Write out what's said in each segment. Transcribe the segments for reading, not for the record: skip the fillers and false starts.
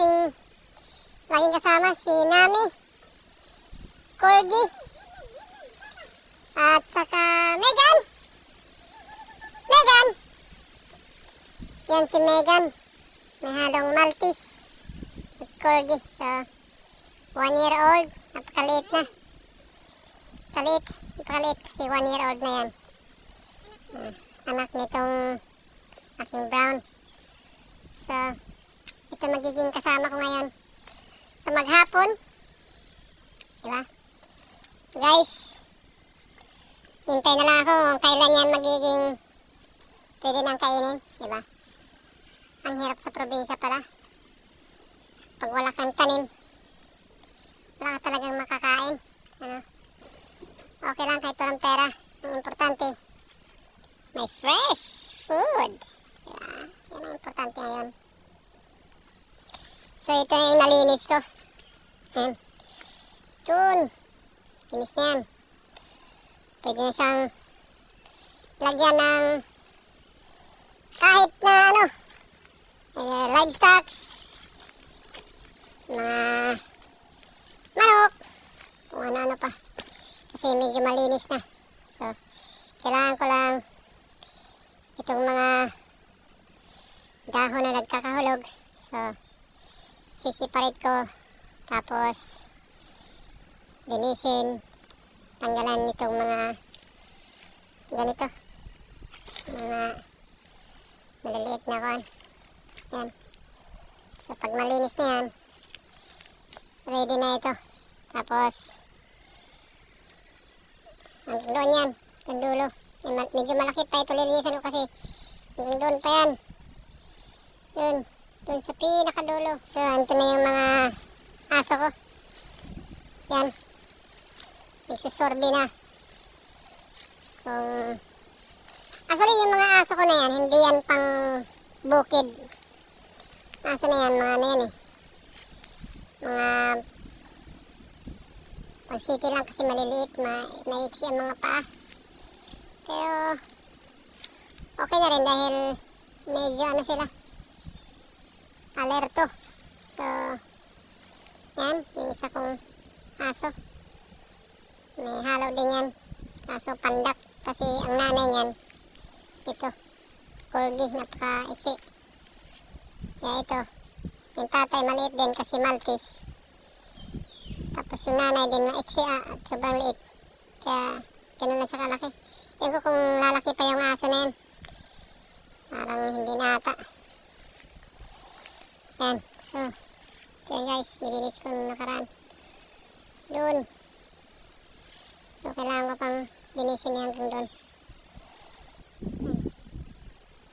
laging kasama si Nami, Corgi, at saka Megan. Megan! Yan si Megan. May halong Maltese at Corgi. So, 1 year old. Napakaliit na. Napakaliit kasi 1 year old na yan. Anak nitong aking brown. So, ito magiging kasama ko ngayon sa maghapon. Diba? Guys, hintay na lang ako kung kailan yan magiging pwede nang kainin. Diba? Ang hirap sa probinsya pala. Pag wala kang tanim, wala ka talagang makakain. Ano? Okay lang kahit walang pera. Ang importante, may fresh food. Diba? Yan ang importante ngayon. So ito na yung nalinis ko. Yan. Tun. Linis na yan. Pwede na siyang lagyan ng kahit na ano, livestock, mga manok, kung ano-ano pa. Kasi medyo malinis na. So, kailangan ko lang itong mga dahon na nagkakahulog. So, sisiparate ko. Tapos, linisin. Tanggalan itong mga ganito. Mga maliliit na kuwan. Yan. So, pag malinis na yan, ready na ito. Tapos, hanggang doon yan. Hanggang dulo. Medyo malaki pa ito lilinisan ko kasi hanggang doon pa yan. Yun. Doon sa pinakadulo. So, ito na yung mga aso ko. Yan. Nagsisorbe na. Actually, yung mga aso ko na yan, hindi yan pang bukid. Aso na yan, mga ano yan eh. Mga pang city lang kasi maliliit, maiksi ang mga paa. Pero, okay na rin dahil medyo ano sila, alerto. So, yan, yung isa kong aso. May halaw din yan. Kaso pandak. Kasi ang nanay niyan, ito, Corgi, napaka-iksi. Kaya ito, yung tatay maliit din kasi Maltese. Tapos yung nanay din maiksi at sobrang liit. Kaya ganun lang siya kalaki. Ewan ko kung lalaki pa yung aso na yan. Parang hindi na ata. Yan. So, yan guys, nilinis ko nung nakaraan. Doon. So, kailangan ko pang linisin yan hanggang doon.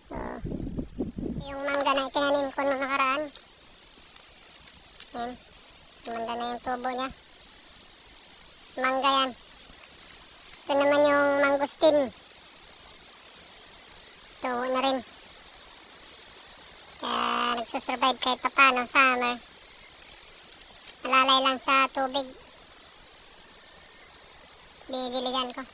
So, yung mangga na itinanim ko nung nakaraan. Yan. Mangga na yung tubo niya. Mangga yan. Ito naman yung mangustin. Tubo na rin. Kaya nagsusurvive kahit pa paano summer. Nalalay lang sa tubig. Didiligan ko.